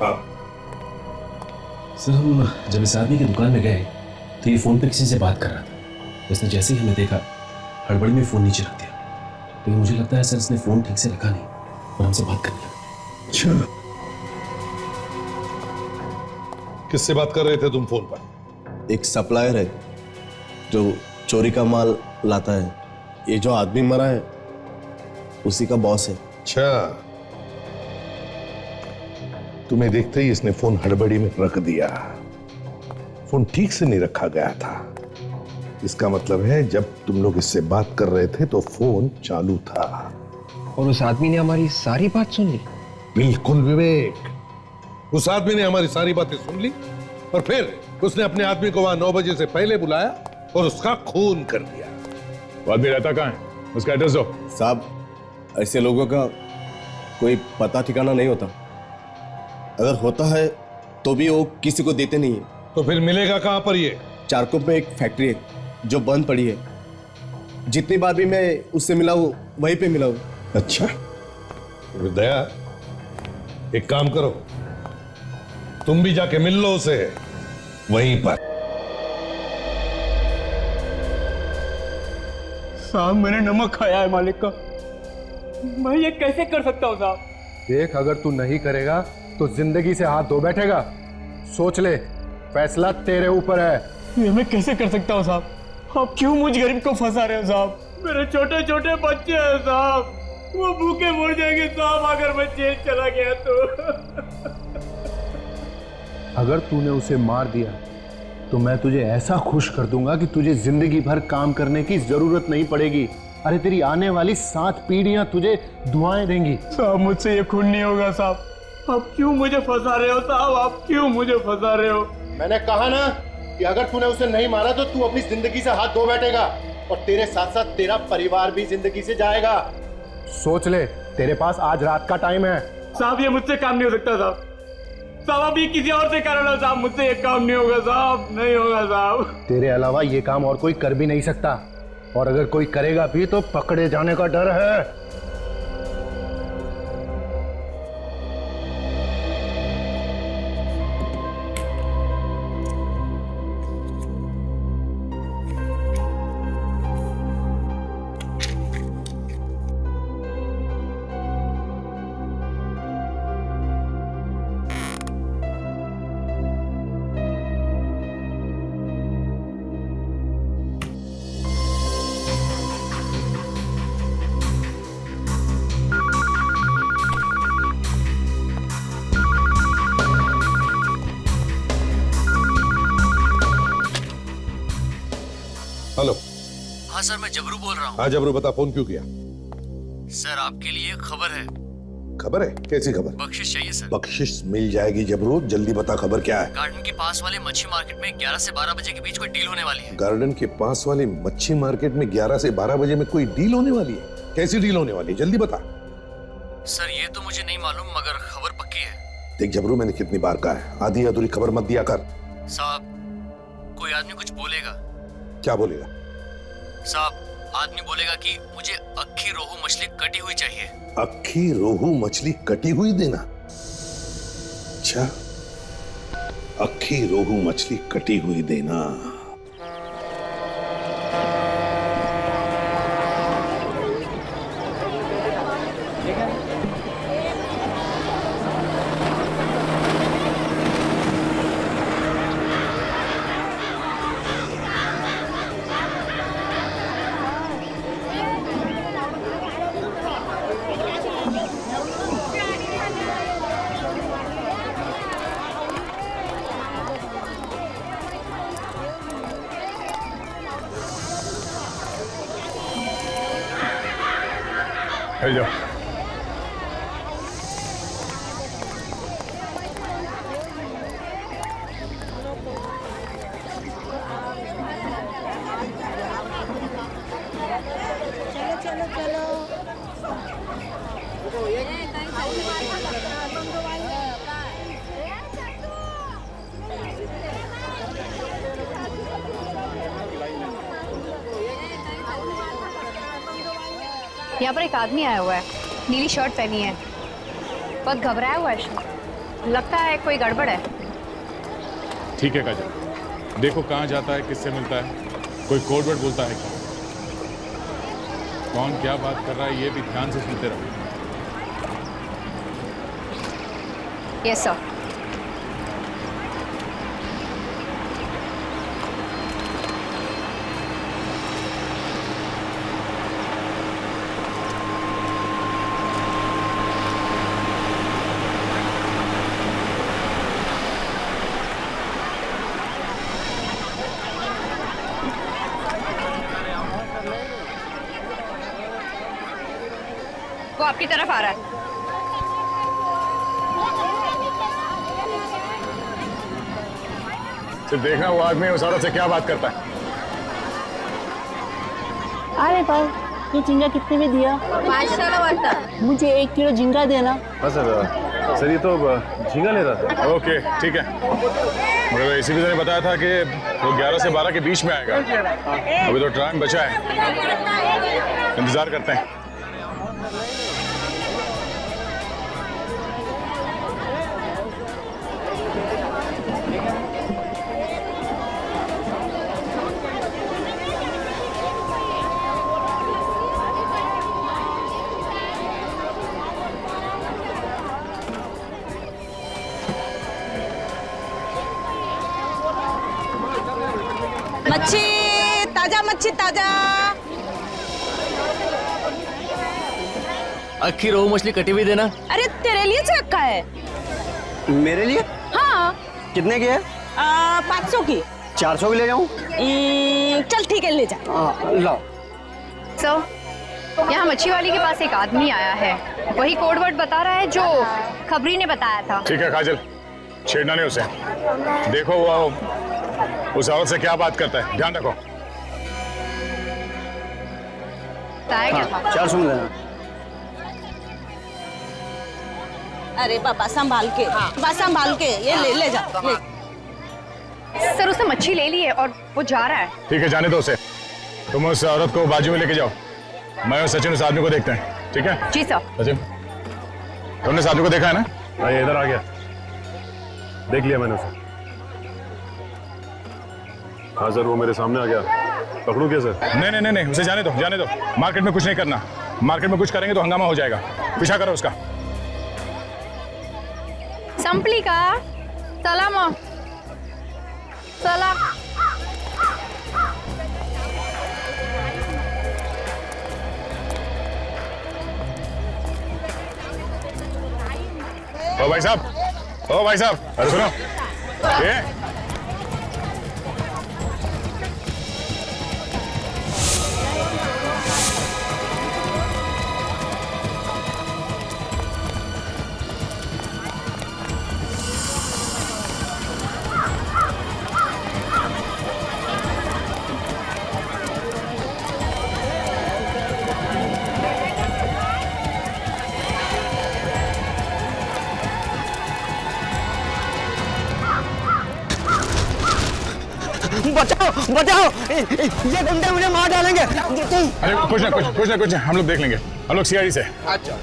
हाँ। सर हम जब इस आदमी की दुकान में गए तो ये फोन पे किसी से बात कर रहा था। इसने जैसे ही हमें देखा हड़बड़ी में फोन नीचे रख दिया, लेकिन मुझे लगता है सर इसने फोन ठीक से रखा नहीं और हमसे बात करने लगा। अच्छा, किससे बात कर रहे थे तुम फोन पर? एक सप्लायर है जो चोरी का माल लाता है। ये जो आदमी मरा है उसी का बॉस है। अच्छा, तुम्हें देखते ही इसने फोन हड़बड़ी में रख दिया। फोन ठीक से नहीं रखा गया था। इसका मतलब है जब तुम लोग इससे बात कर रहे थे तो फोन चालू था। और उस आदमी ने हमारी सारी बात सुन ली। बिल्कुल विवेक, उस आदमी ने हमारी सारी बातें सुन ली और फिर उसने अपने आदमी को वहां 9 बजे से पहले बुलाया और उसका खून कर दिया। वो आदमी रहता कहाँ है? उसका एड्रेस दो। साहब, ऐसे लोगों का कोई पता ठिकाना नहीं होता। अगर होता है तो भी वो किसी को देते नहीं है। तो फिर मिलेगा कहां पर ये? चारकोप में एक फैक्ट्री है जो बंद पड़ी है। जितनी बार भी मैं उससे मिला हूं वहीं पे मिला हूं। अच्छा, दया, एक काम करो, तुम भी जाके मिल लो उसे वहीं पर। साहब मैंने नमक खाया है मालिक का, मैं ये कैसे कर सकता हूँ साहब? देख, अगर तू नहीं करेगा तो जिंदगी से हाथ धो बैठेगा। सोच ले, फैसला तेरे ऊपर है। ये मैं कैसे कर सकता हूँ साहब? आप क्यों मुझ गरीब को फंसा रहे हो साहब? मेरे छोटे छोटे बच्चे हैं साहब, वो भूखे मर जाएंगे साहब अगर मैं जेल चला गया तो। अगर तूने उसे मार दिया तो मैं तुझे ऐसा खुश कर दूंगा कि तुझे जिंदगी भर काम करने की जरूरत नहीं पड़ेगी। अरे तेरी आने वाली 7 पीढ़ियां तुझे दुआएं देंगी। साहब मुझसे ये खून नहीं होगा साहब। आप क्यों मुझे फंसा रहे हो साहब? आप क्यों मुझे फंसा रहे हो? मैंने कहा ना कि अगर तूने उसे नहीं मारा तो तू अपनी जिंदगी से हाथ धो बैठेगा और तेरे साथ साथ तेरा परिवार भी जिंदगी से जाएगा। सोच ले, तेरे पास आज रात का टाइम है। साहब ये मुझसे काम नहीं हो सकता साहब। साहब अभी किसी और से कर लो साहब, मुझसे ये काम नहीं होगा साहब, नहीं होगा साहब। तेरे अलावा ये काम और कोई कर भी नहीं सकता, और अगर कोई करेगा भी तो पकड़े जाने का डर है। हेलो। हाँ सर, मैं जबरू बोल रहा हूँ। हाँ जबरू, बता, फोन क्यों किया? सर आपके लिए एक खबर है। खबर है? कैसी खबर? बख्शिश चाहिए सर। बख्शिश मिल जाएगी जबरू, जल्दी बता खबर क्या है? गार्डन के पास वाले मच्छी मार्केट में 11 से 12 बजे के बीच कोई डील होने वाली है। गार्डन के पास वाली मच्छी मार्केट में 11 से 12 बजे में कोई डील होने वाली है? कैसी डील होने वाली है, जल्दी बता। सर ये तो मुझे नहीं मालूम, मगर खबर पक्की है। देख जबरू, मैंने कितनी बार कहा है, आधी अधूरी खबर मत दिया कर। साहब कोई आदमी कुछ बोलेगा। क्या बोलेगा? साहब आदमी बोलेगा कि मुझे अक्खी रोहू मछली कटी हुई चाहिए। अक्खी रोहू मछली कटी हुई देना? अच्छा, अक्खी रोहू मछली कटी हुई देना। जाओ। यहाँ पर एक आदमी आया हुआ है, नीली शर्ट पहनी है, बहुत घबराया हुआ है। लगता है कोई गड़बड़ है। ठीक है काजल, देखो कहाँ जाता है, किससे मिलता है, कोई कोड वर्ड बोलता है क्या, कौन क्या बात कर रहा है, ये भी ध्यान से सुनते रहो। Yes sir. वो आपकी तरफ आ रहा है। सिर्फ देखना वो आदमी उस औरत से क्या बात करता है। अरे भाई, ये झींगा कितने में दिया? 5 वाला। मुझे 1 किलो झींगा देना। हाँ सर ये तो झींगा ले रहा था। ओके ठीक है, मगर इसी भी ने बताया था कि वो 11 से 12 के बीच में आएगा। अभी तो टाइम बचा है, इंतजार करते हैं। मच्छी ताजा, मच्छी ताजा। अक्खी रोहू मछली कटी हुई देना। अरे तेरे लिए से रखा है। मेरे लिए? हाँ। कितने की है? 500 की। 400 की ले जाऊं? चल ठीक है, ले जा। लाओ। सर, यहाँ मच्छी वाली के पास एक आदमी आया है, वही कोड वर्ड बता रहा है जो खबरी ने बताया था। ठीक है काजल, छेड़ना नहीं उसे। देखो वो उस औरत से क्या बात करता है, ध्यान रखो। 400 में लेना। अरे पापा संभाल के, संभाल के, ये ले जा ले। सर उसने मच्छी ले ली है और वो जा रहा है। ठीक है, जाने दो उसे। तुम उस औरत को बाजू में लेके जाओ, मैं और सचिन उस आदमी को देखते हैं। ठीक है जी सर। सचिन, तुमने इस आदमी को देखा है ना? हाँ, ये इधर आ गया, देख लिया मैंने उसे। हाँ सर, वो मेरे सामने आ गया, पकड़ूं क्या सर? नहीं नहीं, उसे जाने दो, जाने दो। मार्केट में कुछ नहीं करना, मार्केट में कुछ करेंगे तो हंगामा हो जाएगा। पीछा करो उसका। संपली का सलाम सलाम। ओ भाई साहब, ओ भाई साहब, अरे सुनो ये बचाओ बचाओ, ये गुंडे मुझे मार डालेंगे। अरे कुछ ना, हम लोग देख लेंगे। हम लोग सीआईडी से। अच्छा।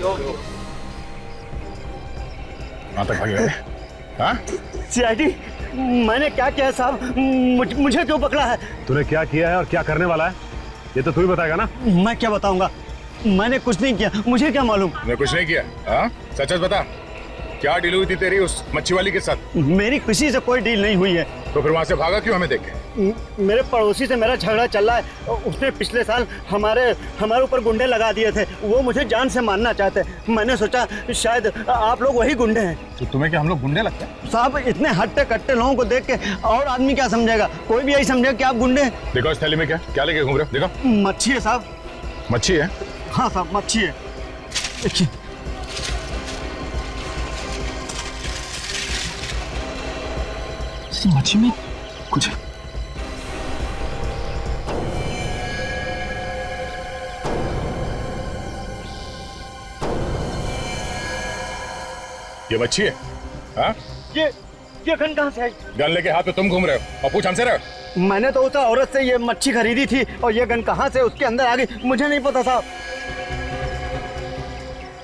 वहां तक भागे। हाँ सीआईडी? मैंने क्या किया साहब? मुझे क्यों पकड़ा है? तूने क्या किया है और क्या करने वाला है, ये तो तू ही बताएगा ना। मैं क्या बताऊंगा, मैंने कुछ नहीं किया, मुझे क्या मालूम। तूने कुछ नहीं किया? हाँ सच बता, क्या डील हुई थी तेरी उस मच्छी वाली के साथ? मेरी किसी से कोई डील नहीं हुई है। तो फिर वहां से भागा क्यों हमें देख के? मेरे पड़ोसी से मेरा झगड़ा चल रहा है, उसने पिछले साल हमारे ऊपर गुंडे लगा दिए थे, वो मुझे जान से मारना चाहते। मैंने सोचा शायद आप लोग वही गुंडे हैं। तो तुम्हें क्या हम लोग गुंडे लगते हैं? साहब इतने हट्टे कट्टे लोगों को देख के और आदमी क्या समझेगा, कोई भी यही समझेगा कि आप गुंडे हैं। देखो इस थैली में क्या लेके घूम रहे हो? देखो मच्छी है साहब। मच्छी है? हाँ साहब मच्छी है, देखिए। मच्छी में कुछ है। ये मच्छी है? हाँ ये गन कहाँ से आई? गन लेके हाथ में तुम घूम रहे हो और पूछ हमसे रहे हो? मैंने तो उस औरत से ये मच्छी खरीदी थी और ये गन कहाँ से उसके अंदर आ गई मुझे नहीं पता साहब।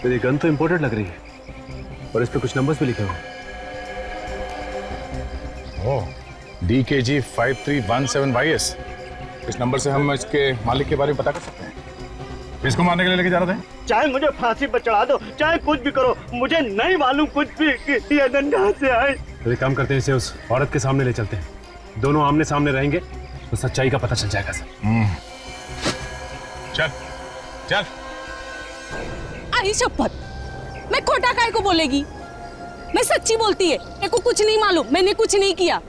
मेरी गन तो इम्पोर्टेड लग रही है और इस पे कुछ नंबर्स भी लिखे हुए हैं। ओह, DKG 5317YS। इस नंबर से हम इसके मालिक के बारे में पता कर सकते हैं। इसको मारने के लिए लेके जा रहे थे? चाहे मुझे फांसी पर चढ़ा दो, चाहे कुछ भी करो, मुझे नहीं मालूम कुछ भी कि ये गन कहाँ से आए। तो एक काम करते हैं, इसे उस औरत के सामने ले चलते हैं। दोनों आमने सामने रहेंगे तो सच्चाई का पता चल जाएगा सर। चल चल। आई शपथ, मैं खोटा काय को बोलेगी? मैं सच्ची बोलती है, मेरे को कुछ नहीं मालूम, मैंने कुछ नहीं किया।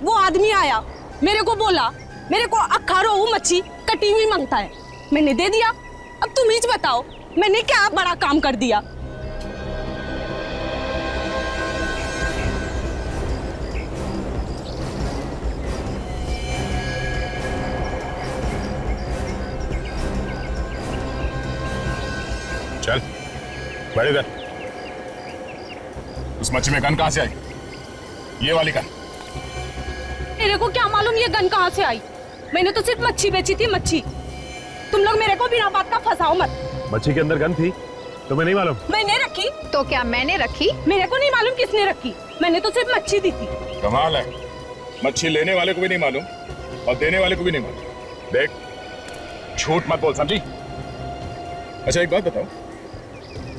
वो आदमी आया, मेरे को बोला मेरे को अक्खा रोहू मच्छी कटी हुई मांगता है, मैंने दे दिया। अब तुम ही बताओ मैंने क्या बड़ा काम कर दिया। चल बैठ इधर। उस मच्छी में गन कहां से आई? ये वाली गन। मेरे को क्या मालूम ये गन कहाँ से आई? मैंने तो सिर्फ मच्छी बेची थी, मच्छी। तुम लोग मेरे को बिना बात का फंसाओ मत। मच्छी के अंदर गन थी, तुम्हें नहीं मालूम? मैंने रखी। तो क्या मैंने रखी? मेरे को नहीं मालूम किसने रखी, मैंने तो सिर्फ मच्छी दी थी। कमाल है, मच्छी लेने वाले को भी नहीं मालूम और देने वाले को भी नहीं मालूम। देख, झूठ मत बोल, समझी? अच्छा एक बात बताओ,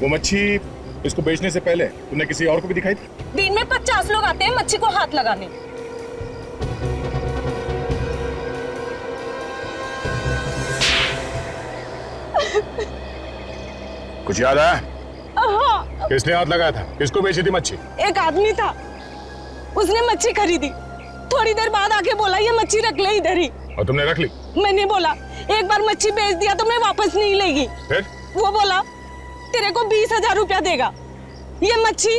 वो मच्छी इसको बेचने से पहले तुमने किसी और को भी दिखाई थी? दिन में 50 लोग आते हैं मच्छी को हाथ लगाने। कुछ याद आया? हाँ। किसने हाथ लगाया था? किसको बेची थी मच्छी? एक आदमी था, उसने मच्छी खरीदी, थोड़ी देर बाद आके बोला ये मच्छी रख ले इधर ही। और तुमने रख ली? मैंने बोला एक बार मच्छी बेच दिया तो मैं वापस नहीं लेगी। फिर? वो बोला तेरे को 20,000 रुपया देगा, ये मच्छी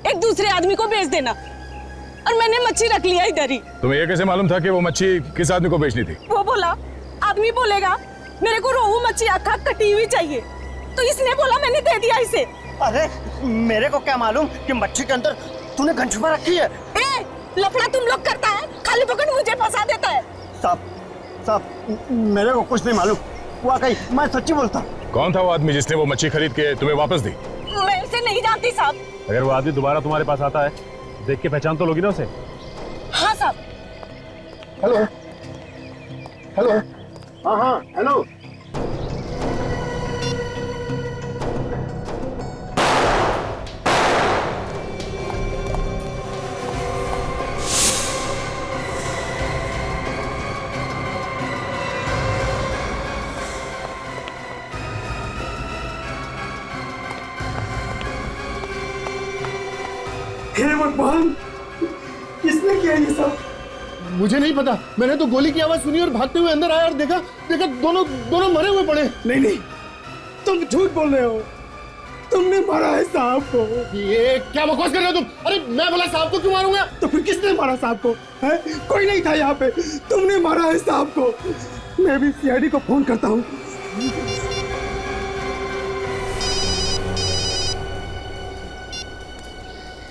एक दूसरे आदमी को बेच देना, और मैंने मच्छी रख लिया इधर ही। तुम्हें ये कैसे मालूम था कि वो मच्छी किस आदमी को बेचनी थी? वो बोला आदमी बोलेगा मेरे को रोहू मच्छी अक्खा कटी हुई चाहिए, तो इसने बोला मैंने दे दिया इसे। अरे मेरे को क्या मालूम कि मच्छी के अंदर तूने गन छुपा रखी है। ए, लफड़ा तुम लोग करता है, खाली पकड़ मुझे फंसा देता है। साहब मेरे को कुछ नहीं मालूम, वाकई मैं सच्ची बोलता। कौन था वो आदमी जिसने वो मच्छी खरीद के तुम्हें वापस दी? मैं इसे नहीं जानती साहब। अगर वो आदमी दोबारा तुम्हारे पास आता है, देख के पहचान तो लोगी ना उसे? हाँ साहब। Hello hello. हाँ हेलो। हे भगवान, किसने किया ये सब? मुझे नहीं पता, मैंने तो गोली की आवाज सुनी और भागते हुए अंदर आया और देखा दोनों मरे हुए पड़े। नहीं, तुम झूठ बोल रहे हो, तुमने मारा है साहब को। ये क्या बकवास कर रहे हो तुम? अरे मैं बोला साहब को क्यों मारूंगा? तो फिर किसने मारा साहब को? है? कोई नहीं था यहाँ पे, तुमने मारा है साहब को। मैं भी CID को फोन करता हूँ।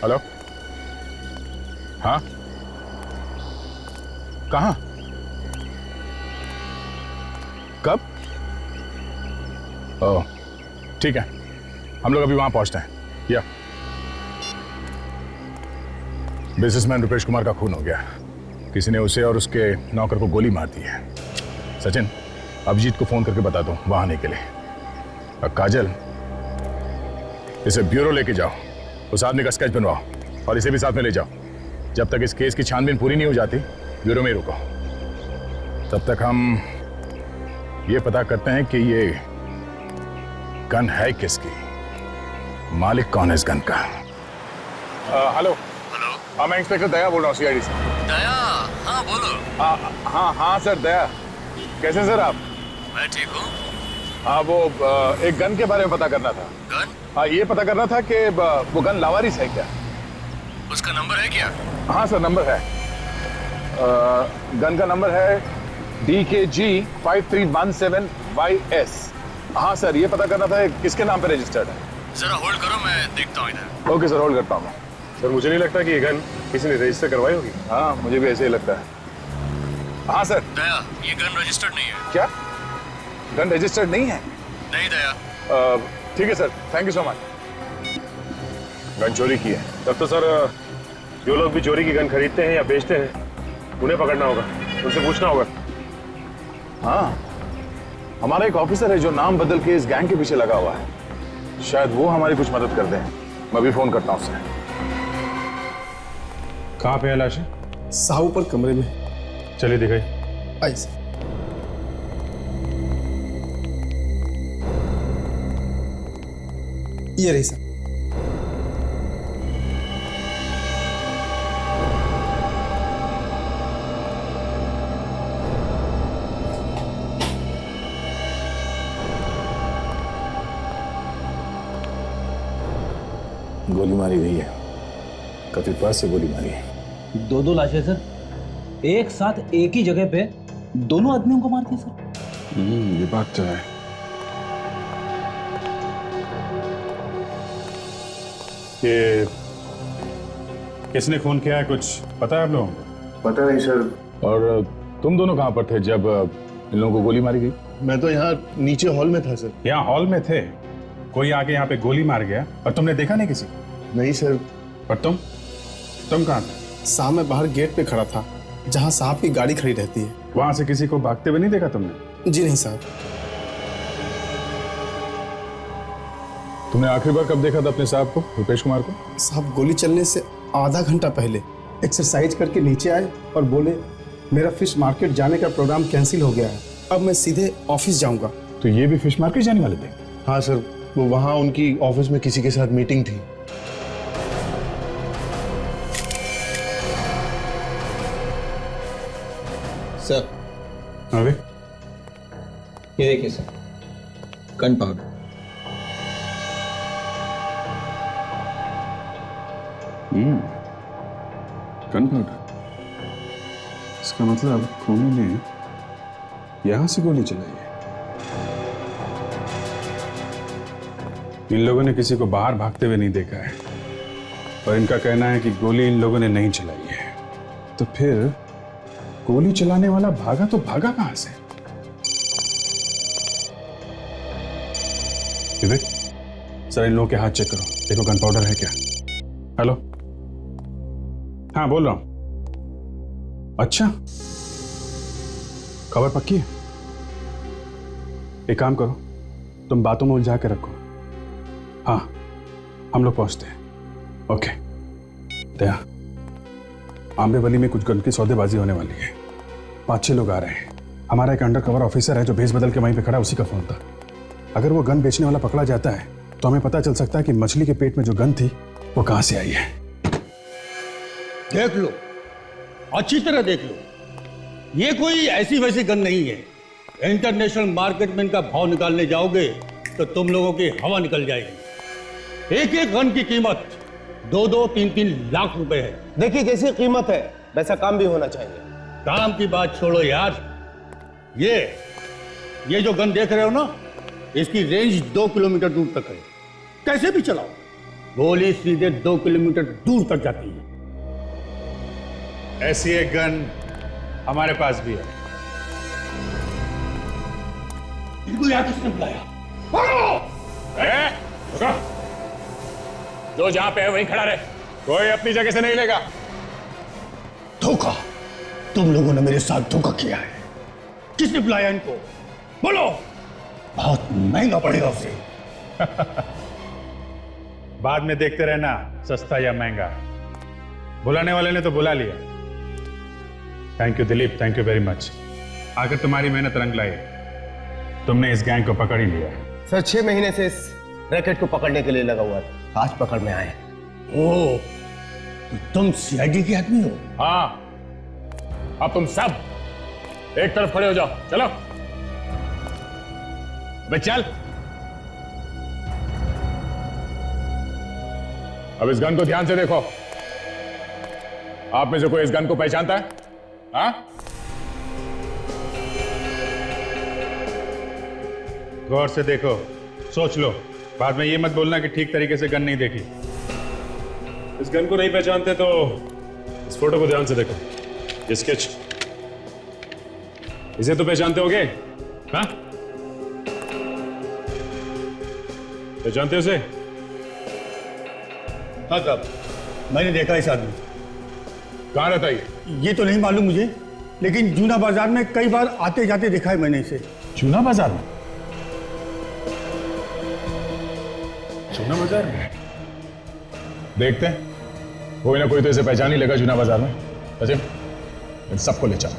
हेलो, हाँ, कहाँ, कब? ओह, ठीक है, हम लोग अभी वहां पहुंचते हैं। या बिजनेसमैन रुपेश कुमार का खून हो गया, किसी ने उसे और उसके नौकर को गोली मार दी है। सचिन, अभिजीत को फोन करके बता दो वहां आने के लिए। और काजल, इसे ब्यूरो लेके जाओ, उस आदमी का स्केच बनवाओ और इसे भी साथ में ले जाओ। जब तक इस केस की छानबीन पूरी नहीं हो जाती, ब्यूरो में ही रुको। तब तक हम ये पता करते हैं कि ये गन है किसकी, मालिक कौन है इस गन का। हेलो। हाँ, मैं इंस्पेक्टर दया बोल रहा हूँ CID से। दया? हाँ बोलो। हाँ सर, दया। कैसे सर आप? मैं ठीक हूँ। हाँ, वो एक गन के बारे में पता करना था। गन? हाँ, ये पता करना था कि वो गन लावारिस है क्या? उसका नंबर है क्या? हाँ सर, नंबर है। गन का नंबर है DKG 5317YS। हाँ सर, ये पता करना था किसके नाम पे रजिस्टर्ड है। जरा होल्ड करो, मैं देखता हूँ इधर। ओके सर, होल्ड करता हूँ। सर मुझे नहीं लगता कि ये गन किसी ने रजिस्टर करवाई होगी। हाँ, मुझे भी ऐसे ही लगता है। हाँ सर। दया, ये गन रजिस्टर्ड नहीं है। क्या? गन रजिस्टर्ड नहीं है? नहीं दया। ठीक है sir, thank you so much. Gun चोरी की है? तब तो सर जो लोग भी चोरी की गन खरीदते हैं या बेचते हैं उन्हें पकड़ना होगा, उनसे पूछना होगा। हाँ, हमारा एक ऑफिसर है जो नाम बदल के इस गैंग के पीछे लगा हुआ है, शायद वो हमारी कुछ मदद कर दें। मैं भी फोन करता हूँ उससे। कहाँ पे है लाश? साहब ऊपर कमरे में। चलिए दिखाई। आई सर। ये रही सर। गोली मारी गई है, कथित पास से गोली मारी है। दो लाशें सर, एक साथ एक ही जगह पे दोनों आदमियों को मार दिया सर। ये बात तो है। ये किसने खून किया है कुछ पता है आप लोगों को? पता नहीं सर। और तुम दोनों कहाँ पर थे जब इन लोगों को गोली मारी गई? मैं तो यहाँ नीचे हॉल में था सर। यहाँ हॉल में थे, कोई आके यहाँ पे गोली मार गया और तुमने देखा नहीं किसी? नहीं सर। पर तुम कहाँ थे? साहब मैं बाहर गेट पे खड़ा था, जहाँ साहब की गाड़ी खड़ी रहती है। वहां से किसी को भागते हुए नहीं देखा तुमने? जी नहीं साहब। तुमने आखिरी बार कब देखा था अपने साहब को, रुपेश कुमार को? साहब गोली चलने से आधा घंटा पहले एक्सरसाइज करके नीचे आए और बोले मेरा फिश मार्केट जाने का प्रोग्राम कैंसिल हो गया है, अब मैं सीधे ऑफिस जाऊंगा। तो ये भी फिश मार्केट जाने वाले थे? हाँ सर, वो वहाँ उनकी ऑफिस में किसी के साथ मीटिंग थी। सर अभी ये देखिए sir, gun powder. Gun powder. इसका मतलब खूनी ने यहां से गोली चलाई है। इन लोगों ने किसी को बाहर भागते हुए नहीं देखा है और इनका कहना है कि गोली इन लोगों ने नहीं चलाई है। तो फिर गोली चलाने वाला भागा तो भागा कहां से? विवेक, सर इन लोगों के हाथ चेक करो, देखो गन पाउडर है क्या। हेलो, हाँ बोल रहा हूं। अच्छा, खबर पक्की है? एक काम करो, तुम बातों में उलझा के रखो। हाँ, हम लोग पहुंचते हैं। ओके। दया, आंबेवली में कुछ गन की सौदेबाजी होने वाली है, 5-6 लोग आ रहे हैं। हमारा एक अंडर कवर ऑफिसर है जो भेस बदल के वहीं पे खड़ा, उसी का फोन था। अगर वो गन बेचने वाला पकड़ा जाता है तो हमें पता चल सकता है कि मछली के पेट में जो गन थी वो कहां से आई है। देख लो, अच्छी तरह देख लो, ये कोई ऐसी वैसी गन नहीं है। इंटरनेशनल मार्केट में इनका भाव निकालने जाओगे तो तुम लोगों की हवा निकल जाएगी। एक एक गन की कीमत 2-2, 3-3 लाख रुपए है। देखिए कैसी कीमत है, वैसा काम भी होना चाहिए। काम की बात छोड़ो यार, ये जो गन देख रहे हो ना, इसकी रेंज 2 किलोमीटर दूर तक है। कैसे भी चलाओ, गोली सीधे 2 किलोमीटर दूर तक जाती है। ऐसी एक गन हमारे पास भी है। इनको यहाँ किसने बुलाया? जो जहां पे है वहीं खड़ा रहे, कोई अपनी जगह से नहीं लेगा। धोखा, तुम लोगों ने मेरे साथ धोखा किया है। किसने बुलाया इनको? बोलो, बहुत महंगा पड़ेगा उसे। बाद में देखते रहना सस्ता या महंगा। बुलाने वाले ने तो बुला लिया। Thank you Dilip, thank you very much. आखिर तुम्हारी मेहनत रंग लाई, तुमने इस गैंग को पकड़ ही लिया। सर 6 महीने से इस रैकेट को पकड़ने के लिए लगा हुआ था, आज पकड़ में आए। ओ, तो तुम सीआईडी के आदमी हो? हाँ, अब तुम सब एक तरफ खड़े हो जाओ। चलो बे चल। अब इस गन को ध्यान से देखो। आप में से कोई इस गन को पहचानता है? हाँ? गौर से देखो, सोच लो, बाद में ये मत बोलना कि ठीक तरीके से गन नहीं देखी। इस गन को नहीं पहचानते तो इस फोटो को ध्यान से देखो, ये स्केच, इसे तो पहचानते होगे? हाँ, पहचानते हो उसे? हाँ साहब, मैंने देखा इस आदमी। कहाँ रहता है ये तो नहीं मालूम मुझे, लेकिन जूना बाजार में कई बार आते जाते देखा है मैंने इसे। चूना बाजार में? चूना बाजार में देखते हैं, कोई ना कोई तो इसे पहचान ही लेगा चूना बाजार में। सचिन, इन सबको ले चल।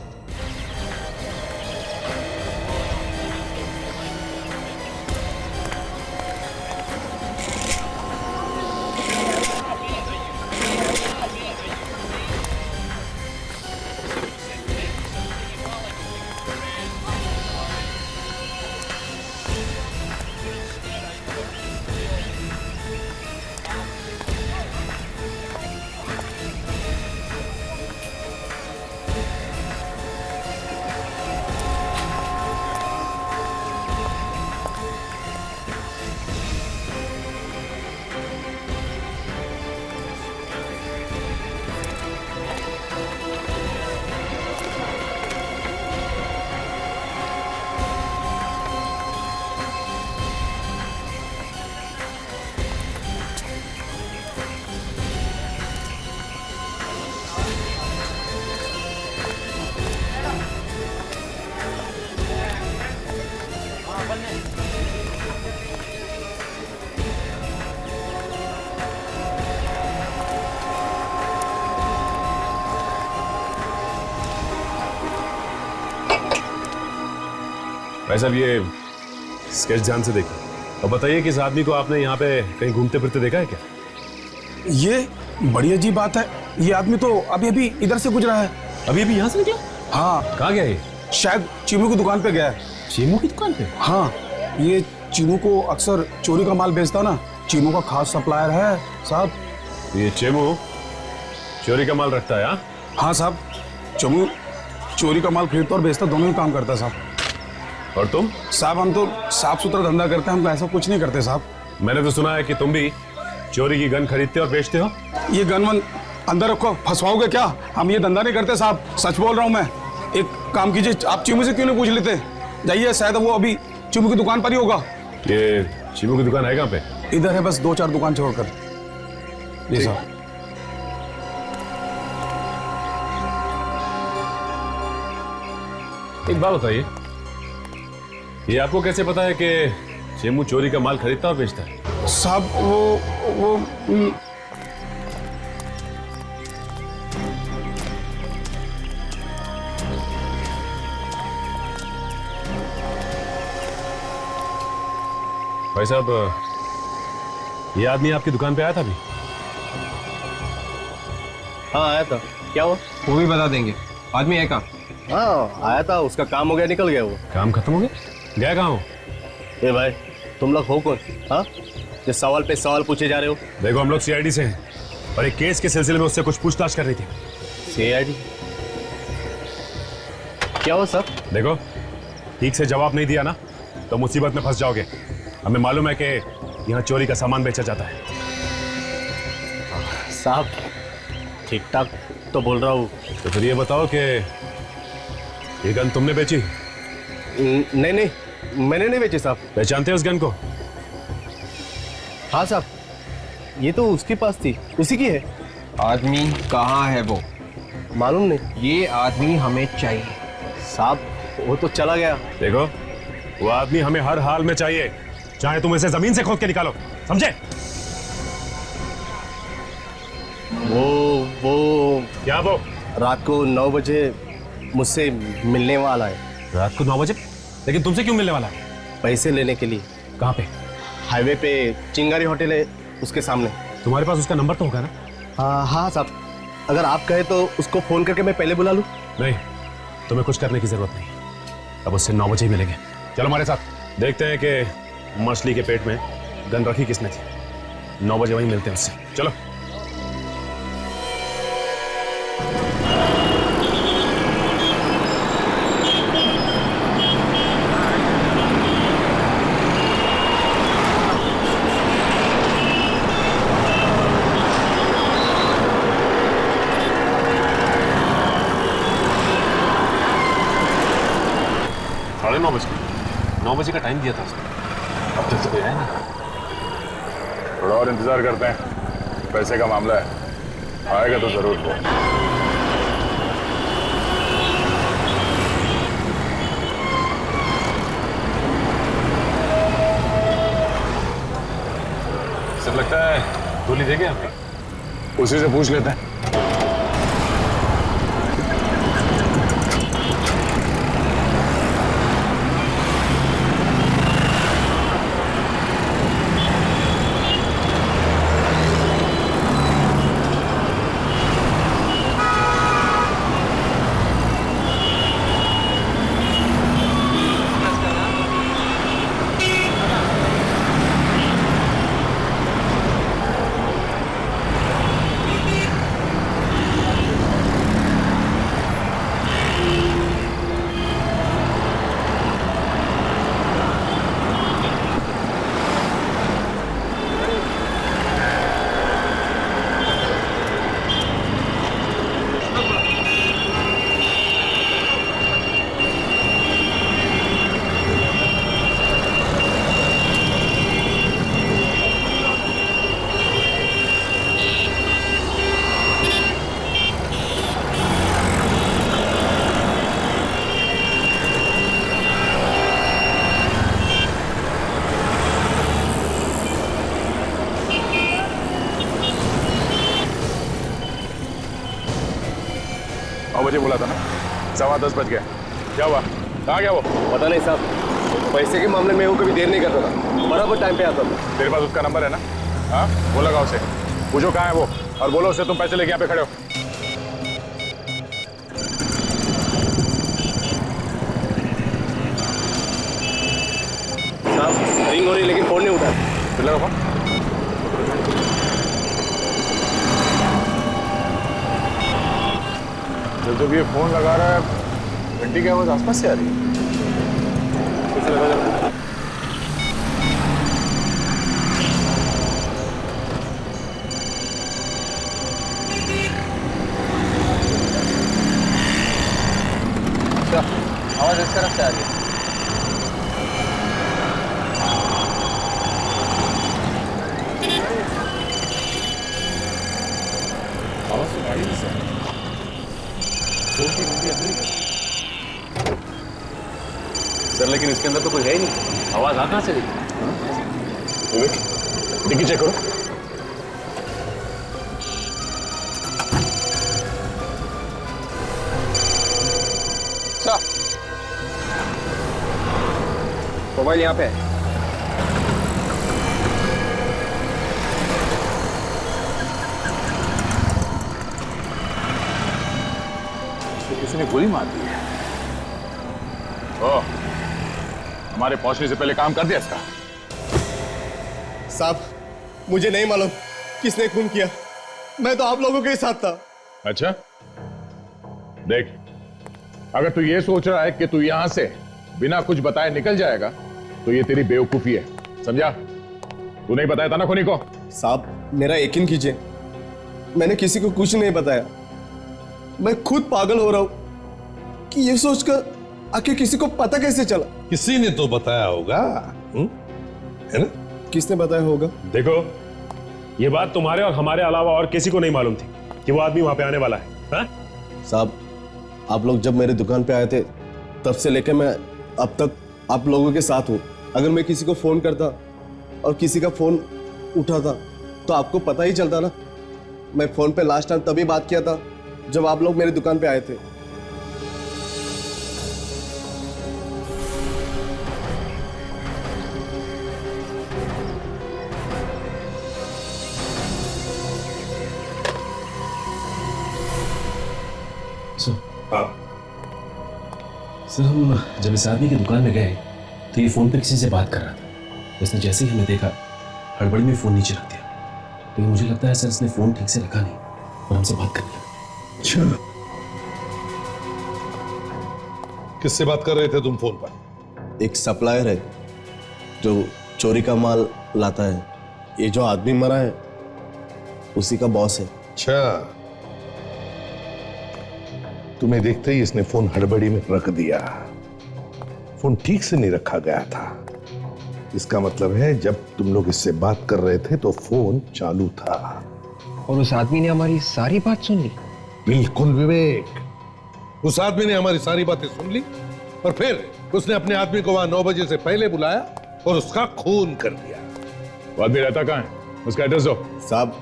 भाई साहब, ये स्केच ध्यान से देखिए और बताइए कि इस आदमी को आपने यहाँ पे कहीं घूमते फिरते देखा है क्या? ये बड़ी अजीब बात है, ये आदमी तो अभी अभी इधर से गुजरा है। अभी अभी यहाँ से निकला? हाँ। कहाँ गया ये? शायद चीमू की दुकान पे गया है। चीमू की दुकान पे? हाँ, ये चीमू को अक्सर चोरी का माल बेचता ना, चीमू का खास सप्लायर है साहब। ये चीमू चोरी का माल रखता है? हाँ हाँ साहब, चीमू चोरी का माल खरीदता और बेचता दोनों ही काम करता है साहब। और तुम? साहब हम तो साफ सुथरा धंधा करते हैं, हम ऐसा कुछ नहीं करते साहब। मैंने तो सुना है कि तुम भी चोरी की गन खरीदते और बेचते हो। ये गन वन अंदर रखो, फंसवाओगे क्या? हम ये धंधा नहीं करते साहब, सच बोल रहा हूँ मैं। एक काम कीजिए, आप चीमू से क्यों नहीं पूछ लेते? जाइए, शायद वो अभी चीमू की दुकान पर ही होगा। ये चीमू की दुकान है कहाँ पे? इधर है, बस 2-4 दुकान छोड़कर। जी साहब। एक बात बताइए, ये आपको कैसे पता है कि चीमू चोरी का माल खरीदता और बेचता है? साहब वो भाई साहब, ये आदमी आपकी दुकान पे आया था अभी? हाँ आया था। क्या हुआ? वो भी बता देंगे। आदमी है कहाँ? हाँ आया था, उसका काम हो गया, निकल गया वो। काम खत्म हो गया? गया कहाँ हो? ए भाई, तुम लोग हो कौन? हाँ, जो सवाल पे सवाल पूछे जा रहे हो? देखो, हम लोग सीआईडी से हैं और एक केस के सिलसिले में उससे कुछ पूछताछ कर रही थी। सीआईडी? क्या हुआ सर? देखो, ठीक से जवाब नहीं दिया ना तो मुसीबत में फंस जाओगे। हमें मालूम है कि यहाँ चोरी का सामान बेचा जाता है। साहब ठीक ठाक तो बोल रहा हूँ। तो फिर ये बताओ कि ये गन तुमने बेची? नहीं नहीं, मैंने नहीं बेची साहब। पहचानते हो उस गन को? हाँ साहब, ये तो उसके पास थी, उसी की है। आदमी कहाँ है वो? मालूम नहीं। ये आदमी हमें चाहिए साहब। वो तो चला गया। देखो, वो आदमी हमें हर हाल में चाहिए, चाहे तुम इसे जमीन से खोद के निकालो, समझे? वो क्या? वो रात को 9 बजे मुझसे मिलने वाला है। रात को 9 बजे? लेकिन तुमसे क्यों मिलने वाला है? पैसे लेने के लिए। कहाँ पे? हाईवे पे चिंगारी होटल है, उसके सामने। तुम्हारे पास उसका नंबर तो होगा ना? हाँ साहब, अगर आप कहे तो उसको फोन करके मैं पहले बुला लूं। नहीं, तुम्हें कुछ करने की जरूरत नहीं, अब उससे 9 बजे ही मिलेंगे। चलो हमारे साथ, देखते हैं कि मछली के पेट में गन रखी किसने थी। 9 बजे वहीं मिलते हैं उससे। चलो। साढ़े 9 बजे? 9 बजे का टाइम दिया था उसने, अब तक तो कोई आया नहीं। थोड़ा और इंतजार करते हैं, पैसे का मामला है, आएगा तो जरूर वो। लगता है गोली देंगे हमें, उसी से पूछ लेते हैं। बजे बोला था ना, 10:15 बज गया। क्या हुआ? कहाँ गया वो? पता नहीं साहब, पैसे के मामले में वो कभी देर नहीं करता था, बराबर टाइम पे आता था। तेरे पास उसका नंबर है ना? हाँ, वो लगा उसे, पूछो कहाँ है वो, और बोलो उसे तुम पैसे लेके यहाँ पे खड़े हो। साहब रिंग हो रही लेकिन फोन नहीं उठा। फिर लगा फोन। जब ये फोन लगा रहा है, घंटी की आवाज आसपास से आ रही है। कैसे लगा जरा? अच्छा, आवाज इस तरफ से आ रही है। आवाज तो गाड़ी से सर लेकिन इसके अंदर तो कोई है ही नहीं, आवाज आ कहां से रही? डिक्की चेक करो। मोबाइल यहाँ पे है। किसी ने गोली मार दी है। ओह, हमारे पहुंचने से पहले काम कर दिया इसका। साहब मुझे नहीं मालूम किसने खून किया, मैं तो आप लोगों के साथ था। अच्छा, देख, अगर तू ये सोच रहा है कि तू यहां से बिना कुछ बताए निकल जाएगा तो ये तेरी बेवकूफी है, समझा? तू नहीं बताया था ना खुनी को? साहब मेरा यकीन कीजिए, मैंने किसी को कुछ नहीं बताया। मैं खुद पागल हो रहा हूं कि ये सोचकर आखिर किसी को पता कैसे चला। किसी ने तो बताया होगा, है ना? किसने बताया होगा? देखो, ये बात तुम्हारे और हमारे अलावा और किसी को नहीं मालूम थी कि वो आदमी वहां पे आने वाला है। हाँ? साहब आप लोग जब मेरे दुकान पे आए थे तब से लेकर मैं अब तक आप लोगों के साथ हूं। अगर मैं किसी को फोन करता और किसी का फोन उठाता तो आपको पता ही चलता ना। मैं फोन पे लास्ट टाइम तभी बात किया था जब आप लोग मेरी दुकान पे आए थे। सर, हम जब इस आदमी की दुकान में गए तो ये फोन पे किसी से बात कर रहा था। इसने जैसे ही हमें देखा, हड़बड़ी में फोन नीचे रख दिया। लेकिन मुझे लगता है सर इसने फोन ठीक से रखा नहीं और हमसे बात करने लगा। अच्छा, किससे बात कर रहे थे तुम फोन पर? एक सप्लायर है जो चोरी का माल लाता है। ये जो आदमी मरा है उसी का बॉस है। अच्छा, तुम्हें देखते ही इसने फोन हड़बड़ी में रख दिया। फोन ठीक से नहीं रखा गया था। इसका मतलब है जब तुम लोग इससे बात कर रहे थे तो फोन चालू था। और उस आदमी ने हमारी सारी बात सुन ली। बिल्कुल विवेक, उस आदमी ने हमारी सारी बातें सुन ली और फिर उसने अपने आदमी को वहां 9 बजे से पहले बुलाया और उसका खून कर दिया। वो आदमी रहता कहाँ है? उसका एड्रेस दो। साहब,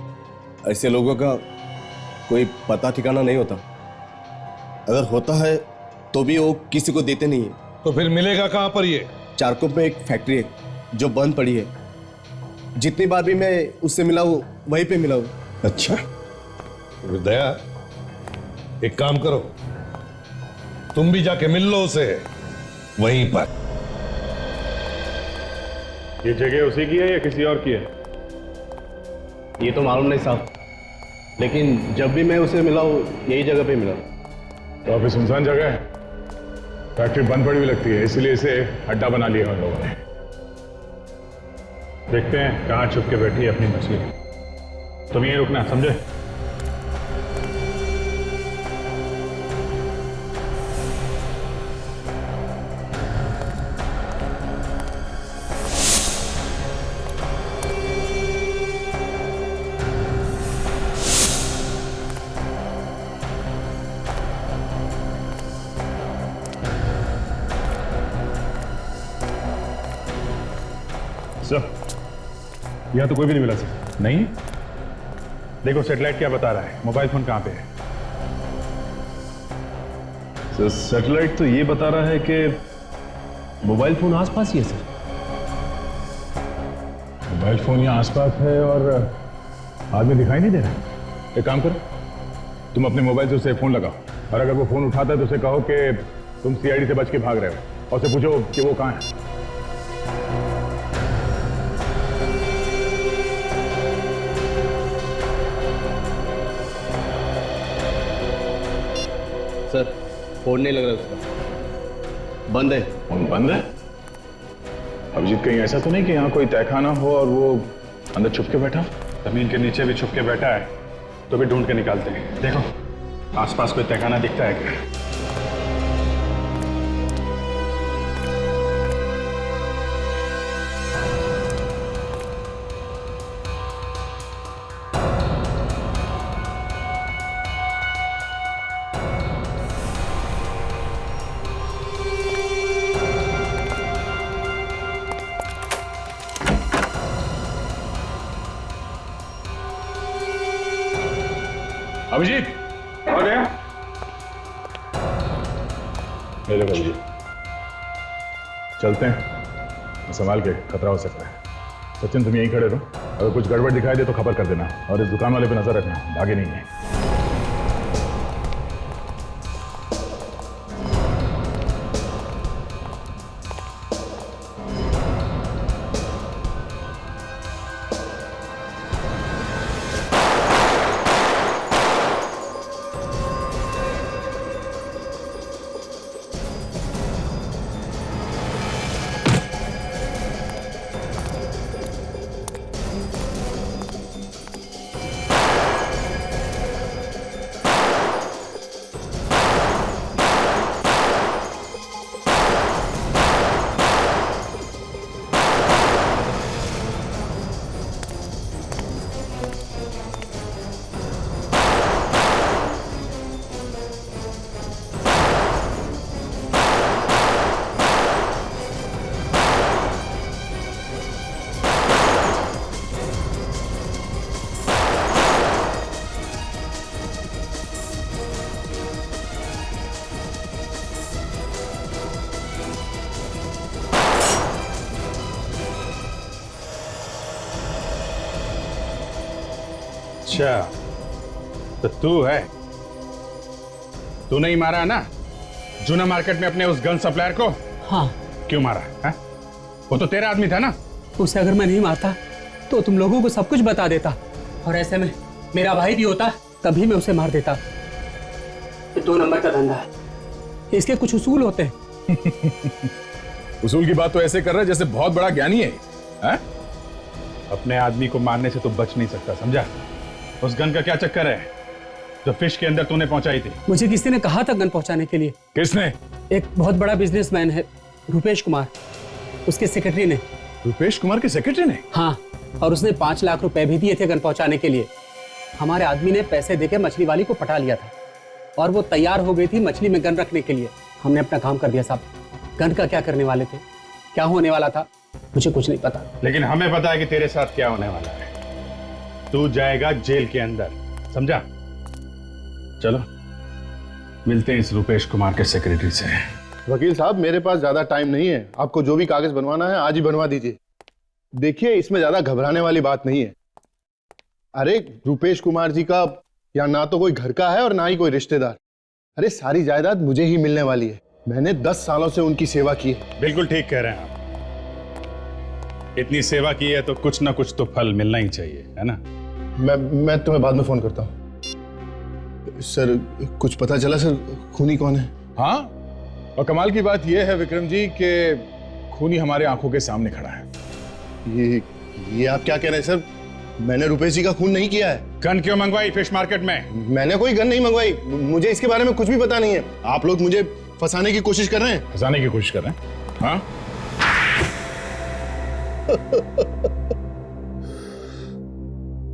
ऐसे लोगों का कोई पता ठिकाना नहीं होता। अगर होता है तो भी वो किसी को देते नहीं है। तो फिर मिलेगा कहां पर ये? चारकोप में एक फैक्ट्री है जो बंद पड़ी है। जितनी बार भी मैं उससे मिला हूँ वहीं पे मिला हूँ। अच्छा, तो दया एक काम करो, तुम भी जाके मिल लो उसे वहीं पर। ये जगह उसी की है या किसी और की है? ये तो मालूम नहीं साहब, लेकिन जब भी मैं उसे मिला हूँ यही जगह पे मिला। तो ऑफिस सुनसान जगह है, फैक्ट्री बंद पड़ी हुई लगती है, इसीलिए इसे अड्डा बना लिया उन लोगों ने। देखते हैं कहाँ छुप के बैठी है अपनी मछली। तुम यहीं रुकना, समझे? सर, यहाँ तो कोई भी नहीं मिला सर। नहीं? देखो सैटेलाइट क्या बता रहा है, मोबाइल फोन कहाँ पे है? सर सैटेलाइट तो ये बता रहा है कि मोबाइल फोन आसपास ही है सर। मोबाइल फोन यहाँ आसपास है और आदमी दिखाई नहीं दे रहा। एक काम करो, तुम अपने मोबाइल से उसे फोन लगाओ और अगर वो फोन उठाता है तो उसे कहो कि तुम सीआईडी से बच के भाग रहे हो और उसे पूछो कि वो कहाँ है। सर, फोन नहीं लग रहा उसका, बंद है। फोन बंद है? अभिजीत कहीं ऐसा तो नहीं कि यहाँ कोई तहखाना हो और वो अंदर छुप के बैठा? जमीन के नीचे भी छुप के बैठा है तो भी ढूंढ के निकालते हैं। देखो आसपास कोई तहखाना दिखता है क्या? अभिजीत आ गया? ले लो अभिजीत, चलते हैं, संभाल के, खतरा हो सकता है। सचिन तुम यहीं खड़े रहो, अगर कुछ गड़बड़ दिखाई दे तो खबर कर देना और इस दुकान वाले पे नजर रखना, भागे नहीं है। अच्छा, तो तू है? तू नहीं मारा ना जूना मार्केट में अपने उस गन सप्लायर को? हाँ। क्यों मारा है? वो तो तेरा आदमी था ना? उसे अगर मैं नहीं मारता तो तुम लोगों को सब कुछ बता देता, और ऐसे में मेरा भाई भी होता तभी मैं उसे मार देता। ये 2 नंबर का धंधा है, इसके कुछ उसूल होते हैं। उसूल की बात तो ऐसे कर रहा है जैसे बहुत बड़ा ज्ञानी है? अपने आदमी को मारने से तो बच नहीं सकता, समझा? उस गन का क्या चक्कर है जो फिश के अंदर तूने पहुंचाई थी? मुझे किसी ने कहा था गन पहुंचाने के लिए। किसने? एक बहुत बड़ा बिजनेसमैन है, रुपेश कुमार, उसके सेक्रेटरी ने। रुपेश कुमार के सेक्रेटरी ने? हाँ, और उसने 5 लाख रुपए भी दिए थे गन पहुंचाने के लिए। हमारे आदमी ने पैसे देके मछली वाली को पटा लिया था और वो तैयार हो गई थी मछली में गन रखने के लिए। हमने अपना काम कर दिया साहब। गन का क्या करने वाले थे, क्या होने वाला था, मुझे कुछ नहीं पता। लेकिन हमें पता है कि तेरे साथ क्या होने वाला है। तू जाएगा जेल के अंदर, समझा? चलो मिलते हैं इस रुपेश कुमार के सेक्रेटरी से। वकील साहब, मेरे पास ज्यादा टाइम नहीं है। आपको जो भी कागज बनवाना है आज ही बनवा दीजिए। देखिए, इसमें ज्यादा घबराने वाली बात नहीं है। अरे रुपेश कुमार जी का यहाँ ना तो कोई घर का है और ना ही कोई रिश्तेदार। अरे सारी जायदाद मुझे ही मिलने वाली है। मैंने 10 सालों से उनकी सेवा की है। बिल्कुल ठीक कह रहे हैं आप। इतनी सेवा की है तो कुछ ना कुछ तो फल मिलना ही चाहिए, है ना? मैं तुम्हें बाद में फोन करता हूँ। सर, कुछ पता चला सर खूनी कौन है? हाँ, और कमाल की बात यह है विक्रम जी कि खूनी हमारे आंखों के सामने खड़ा है। ये आप क्या कह रहे हैं सर? मैंने रुपेश जी का खून नहीं किया है। गन क्यों मंगवाई फिश मार्केट में? मैंने कोई गन नहीं मंगवाई। मुझे इसके बारे में कुछ भी पता नहीं है। आप लोग मुझे फंसाने की कोशिश कर रहे हैं। फंसाने की कोशिश कर रहे हैं? हाँ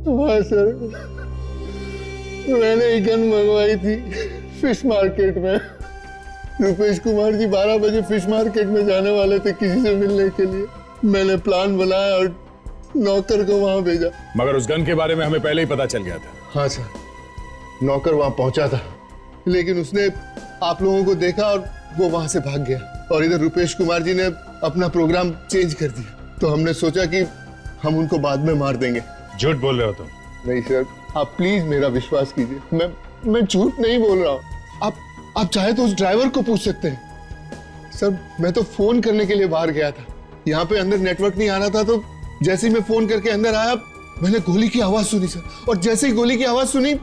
हाँ सर, मैंने ही गन मंगवाई थी फिश मार्केट में। रुपेश कुमार जी 12 बजे फिश मार्केट में जाने वाले थे किसी से मिलने के लिए। मैंने प्लान बनाया और नौकर को वहां भेजा। मगर उस गन के बारे में हमें पहले ही पता चल गया था। हाँ सर, नौकर वहां पहुंचा था, लेकिन उसने आप लोगों को देखा और वो वहां से भाग गया। और इधर रुपेश कुमार जी ने अपना प्रोग्राम चेंज कर दिया। तो हमने सोचा कि हम उनको बाद में मार देंगे। झूठ बोल रहे हो तुम? नहीं सर, आप प्लीज मेरा विश्वास कीजिए। मैं झूठ नहीं बोल रहा हूँ। आप चाहे तो उस ड्राइवर को पूछ सकते हैं। सर, मैं तो फोन करने के लिए बाहर गया था। यहाँ पे अंदर नेटवर्क नहीं आ रहा था, तो जैसे ही मैं फोन करके अंदर आया मैंने गोली की आवाज सुनी सर। और जैसे ही गोली की आवाज सुनी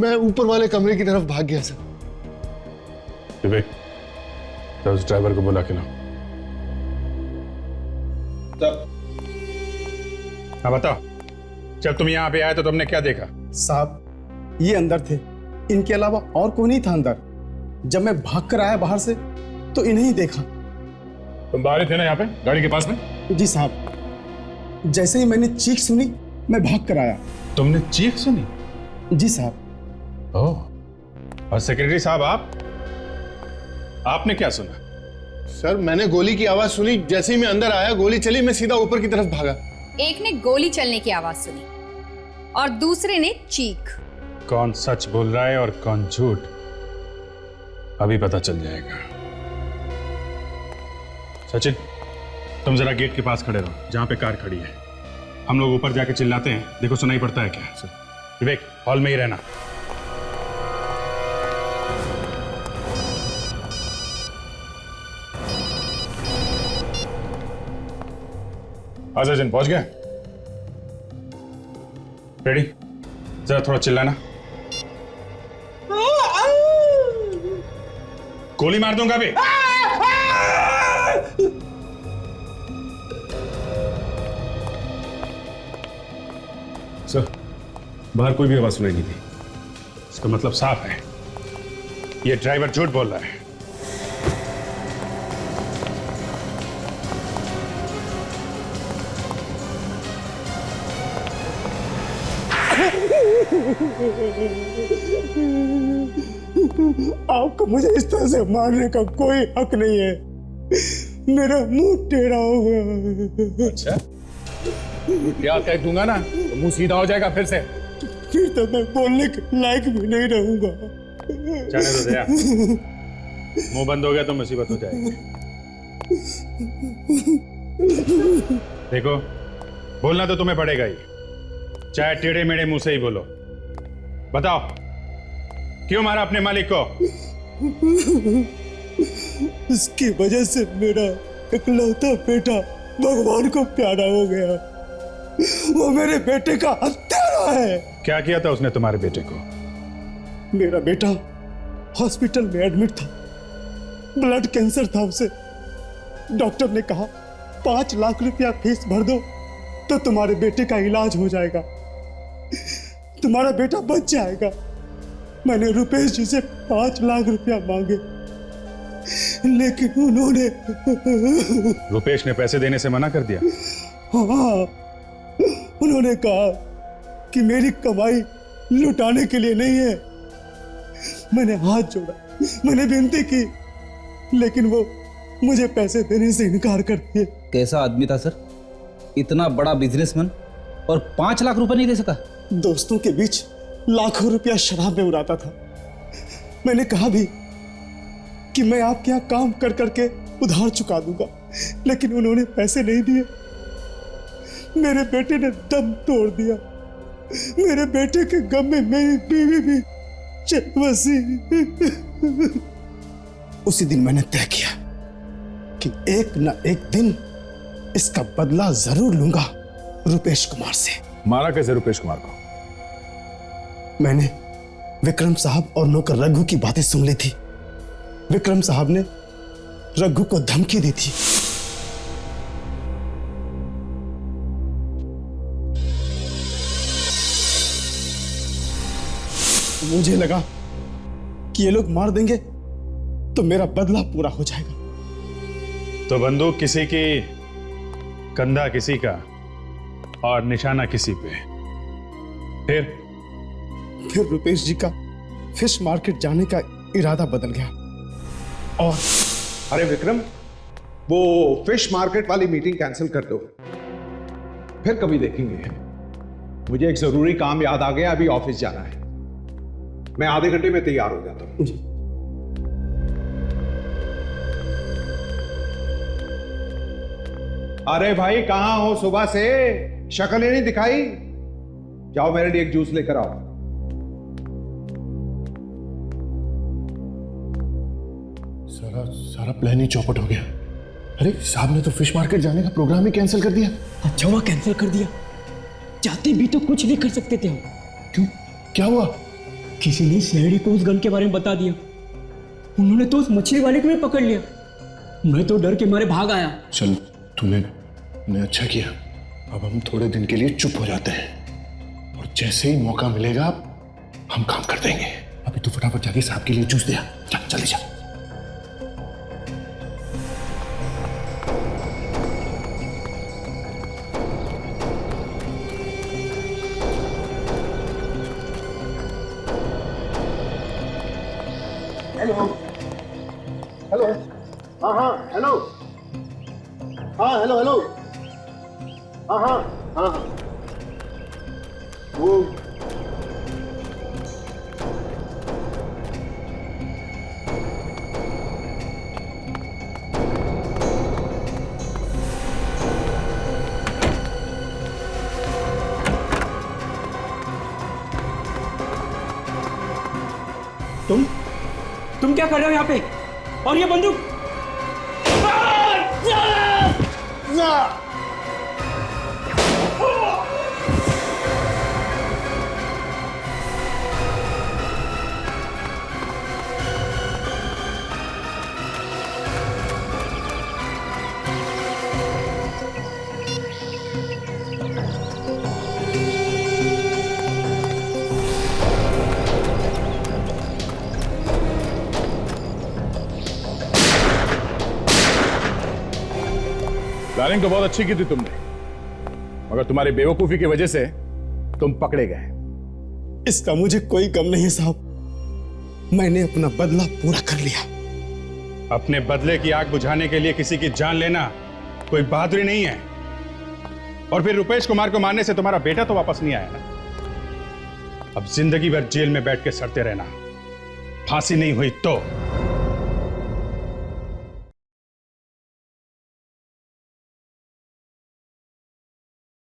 मैं ऊपर वाले कमरे की तरफ भाग गया सर। विवेक, तो उस ड्राइवर को बुला के लाओ। हाँ बताओ, जब तुम यहाँ पे आए तो तुमने क्या देखा? साहब, ये अंदर थे, इनके अलावा और कोई नहीं था अंदर। जब मैं भाग कर आया बाहर से तो इन्हें ही देखा। तुम बाहर थे ना यहाँ पे गाड़ी के पास में? जी साहब, जैसे ही मैंने चीख सुनी मैं भाग कर आया। तुमने चीख सुनी? जी साहब। ओह, और सेक्रेटरी साहब आपने क्या सुना? सर, मैंने गोली की आवाज सुनी। जैसे ही मैं अंदर आया गोली चली, मैं सीधा ऊपर की तरफ भागा। एक ने गोली चलने की आवाज सुनी और दूसरे ने चीख। कौन सच बोल रहा है और कौन झूठ, अभी पता चल जाएगा। सचिन, तुम जरा गेट के पास खड़े रहो जहां पे कार खड़ी है। हम लोग ऊपर जाके चिल्लाते हैं, देखो सुनाई पड़ता है क्या। विवेक, हॉल में ही रहना। सचिन, पहुंच गया? रेडी? जरा थोड़ा चिल्लाना। गोली मार दूंगा अभी। सर, बाहर कोई भी आवाज सुनाई नहीं थी। इसका मतलब साफ है, ये ड्राइवर झूठ बोल रहा है। आपको मुझे इस तरह से मारने का कोई हक नहीं है। मेरा मुंह टेढ़ा हो गया। अच्छा, क्या कह दूंगा ना तो मुंह सीधा हो जाएगा फिर से। फिर तो मैं बोलने के लायक भी नहीं रहूंगा। जाने दो दया, मुंह बंद हो गया तो मुसीबत हो जाएगी। देखो, बोलना तो तुम्हें पड़ेगा ही, चाहे टेढ़े मेढ़े मुंह से ही बोलो। बताओ, क्यों मारा अपने मालिक को? इसकी वजह से मेरा इकलौता बेटा भगवान को प्यारा हो गया। वो मेरे बेटे का हत्यारा है। क्या किया था उसने तुम्हारे बेटे को? मेरा बेटा हॉस्पिटल में एडमिट था, ब्लड कैंसर था उसे। डॉक्टर ने कहा 5 लाख रुपया फीस भर दो तो तुम्हारे बेटे का इलाज हो जाएगा, तुम्हारा बेटा बच जाएगा। मैंने रुपेश जी से 5 लाख रुपया मांगे, लेकिन उन्होंने रुपेश ने पैसे देने से मना कर दिया? हाँ, उन्होंने कहा कि मेरी कमाई लुटाने के लिए नहीं है। मैंने हाथ जोड़ा, मैंने विनती की, लेकिन वो मुझे पैसे देने से इनकार कर दिए। कैसा आदमी था सर? इतना बड़ा बिजनेसमैन और 5 लाख रुपए नहीं दे सका? दोस्तों के बीच लाखों रुपया शराब में उड़ाता था। मैंने कहा भी कि मैं आपके यहाँ काम कर करके उधार चुका दूंगा, लेकिन उन्होंने पैसे नहीं दिए। मेरे बेटे ने दम तोड़ दिया। मेरे बेटे के गम में मेरी बीवी भी चल बसी। उसी दिन मैंने तय किया कि एक न एक दिन इसका बदला जरूर लूंगा रुपेश कुमार से। मारा कैसे रुपेश कुमार को? मैंने विक्रम साहब और नौकर रघु की बातें सुन ली थी। विक्रम साहब ने रघु को धमकी दी थी। मुझे लगा कि ये लोग मार देंगे तो मेरा बदला पूरा हो जाएगा। तो बंदूक किसी की, कंधा किसी का और निशाना किसी पे। फिर रुपेश जी का फिश मार्केट जाने का इरादा बदल गया। और अरे विक्रम, वो फिश मार्केट वाली मीटिंग कैंसिल कर दो, फिर कभी देखेंगे। मुझे एक जरूरी काम याद आ गया, अभी ऑफिस जाना है। मैं आधे घंटे में तैयार हो जाता हूं। अरे भाई, कहां हो सुबह से? शक्ल ही नहीं दिखाई। जाओ मेरे लिए एक जूस लेकर आओ। सारा प्लान ही चौपट हो गया। अरे साहब ने तो फिश मार्केट जाने का प्रोग्राम ही कैंसिल कर दिया। अच्छा हुआ कैंसिल कर दिया, चाहते भी तो कुछ भी कर सकते थे हम। क्यों, क्या हुआ? किसी ने शेरडी को उस गन के बारे में बता दिया। उन्होंने तो उस मछली वाले को भी पकड़ लिया। मैं तो डर के मारे भाग आया। चल, तूने अच्छा किया। अब हम थोड़े दिन के लिए चुप हो जाते हैं और जैसे ही मौका मिलेगा हम काम कर देंगे। अभी तो फटाफट जाके साहब के लिए जूस दिया। चल चले जा। हेलो। हाँ हेलो। हाँ हेलो। हाँ। वो तुम क्या कर रहे हो यहाँ पे? और ये बंदूक? प्लानिंग तो बहुत अच्छी की थी तुमने, मगर तुम्हारी बेवकूफी की वजह से तुम पकड़े गए। इसका मुझे कोई गम नहीं है साहब। मैंने अपना बदला पूरा कर लिया। अपने बदले की आग बुझाने के लिए किसी की जान लेना कोई बहादुरी नहीं है। और फिर रुपेश कुमार को मारने से तुम्हारा बेटा तो वापस नहीं आया ना। अब जिंदगी भर जेल में बैठ के सड़ते रहना, फांसी नहीं हुई तो